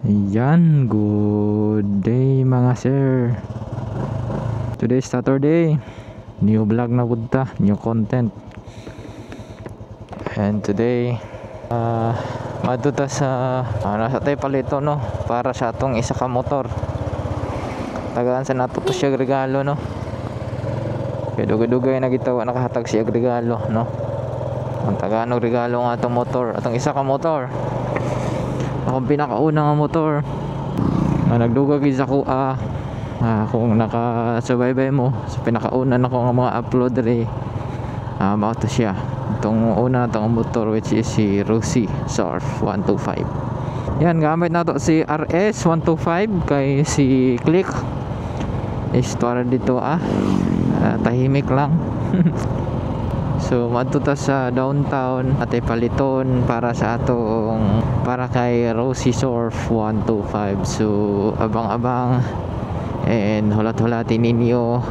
Yan, good day mga sir. Today is Saturday. New vlog na budta, new content. And today, maduta sa nasa tayo palito no, para sa atong isa ka motor. Tagaan sa nato to siya regalo no. Kaya dugay-dugay na gitawa nakahatag siya regalo no. Ang tagaan og regalo ng atong motor, atong isa ka motor. Akong pinakauna nga motor na nagdugag sa ko kung nakasubaybay mo sa pinakauna na ko nga mga upload rin about to siya itong una na itong motor, which is si Rossi Surf 125. Yan, gamit na to si RS 125 kay si Click is para dito tahimik lang. So matuta sa downtown at paliton para sa atong para kay Rossi Surf 125. So abang-abang and hulat-hulatin ninyo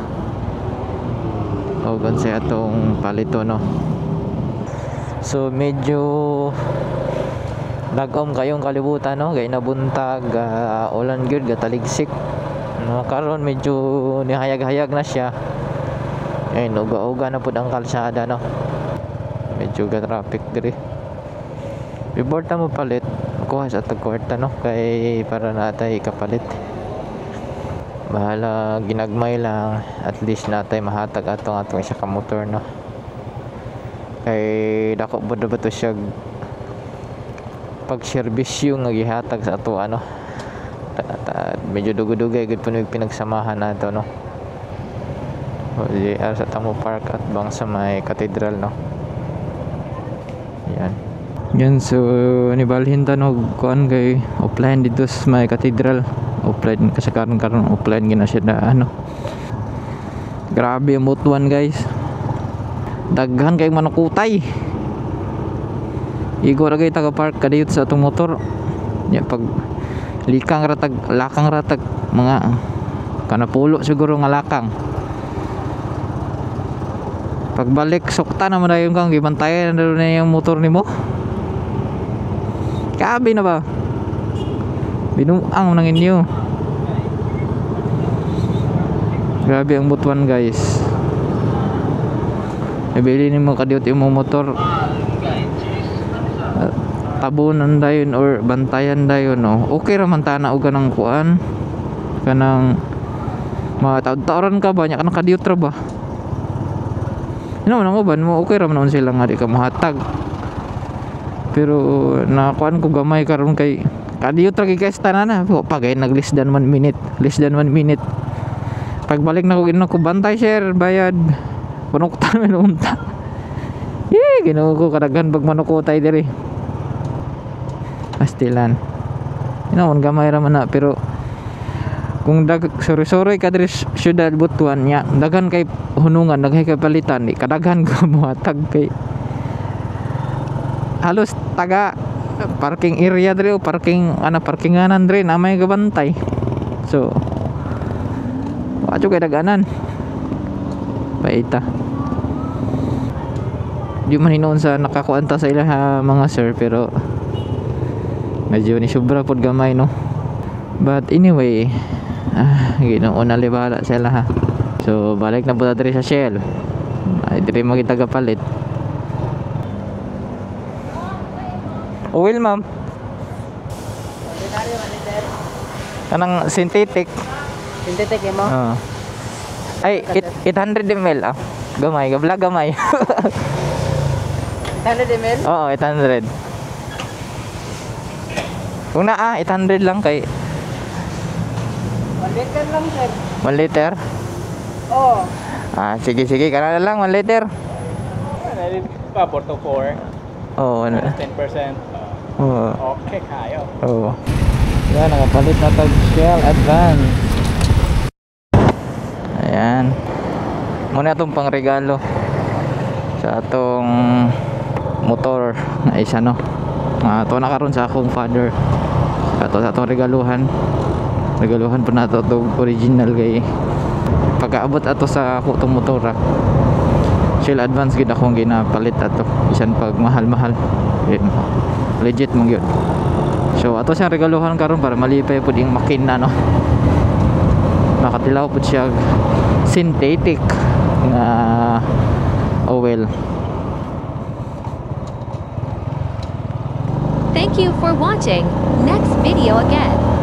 o sa atong paliton no. So medyo nagom kayong kalibutan no, gay nabuntag ulan gyud gataligsik no, karon medyo nihayag-hayag na siya. Ayun, uga-uga na po ang kalsada no. Medyo ga traffic diri. Before ta mo palit, kuha sa tagkwarta no, kay para natay kapalit. Bahala ginagmay lang, at least natay mahatag atong isa ka motor no. Kay dako ba to siya pag serbisyo nga gihatag sa ato ano. Medyo dugay-dugay gud puno pinagsamahan nato no. JR sa Tamo Park at bang sa may katedral no. Yan so nibalhin ta no kuan kay offline dito sa may katedral. Offline kasi karon offline gina siya na ano. Grabe ang mutuan guys. Daghan kay manukutay. Igo ra kay taga park kadiyot sa atong motor. Ya pag lakang ratag mga kanapulo siguro nga lakang. Pagbalik sukta naman na yung kang gibantayan na yung motor nimo. Kabi na ba? Binuang nang inyo. Grabe ang butuan guys. Nabili nimo kadiyot yung motor. Tabunan dayon or bantayan dayon no. Okay ra man ta na og kanang kuan. Kanang mataud-tauran ka ba nya kanang kadiyot ra ba? Ano man uban mo okay ra man sila nga di ka mahatag. Pero nakuan ko gamay karon kay kadiyot ra kay tanana pagay nag less than 1 minute. Pagbalik na ko gino ko bantay sir bayad. Panuktan man unta. Ginoo ko kadaghan pag manukutay diri. Astilan. Inaon gamay ra man na pero kung sorry ka diri syudad Butuan nya daghan kay hunungan daghan kay palitan di kadaghan ko muhatag kay halos taga parking area diri o parkinganan diri na may gabantay. So ato kay daganan paita di man hinuon sa nakakuanta sa ila mga sir pero medyo ni sobra pod gamay no. But anyway Ginoo na libala sila ha. So balik na po diri sa Shell. Ay diri mo kita gapalit. Oil ma'am. Kanang synthetic. Synthetic mo? Ay 800 ml Gamay, gamay. 800 ml? Oo, 800. Kung 800 lang kay 1 liter lang sir. 1 liter? Oo. Sige, kana lang 1 liter. Pa, Porto 4. Oo, 10%. Oo. Okay, kayo. Oo. Yan, nakapalit na tag Shell Advance. Ayan. Muna itong pangregalo sa atong motor na isa no. Ito na karon sa akong father. Ito sa atong regaluhan po na ito original kay pagkaabot ato sa ako itong motor Shell Advance gid akong ginapalit ato bisan pag mahal legit mong yun. So ato siyang regaluhan karon para malipay pud yung makina no. Makatilaw pud siya synthetic nga oil. Thank you for watching. Next video again.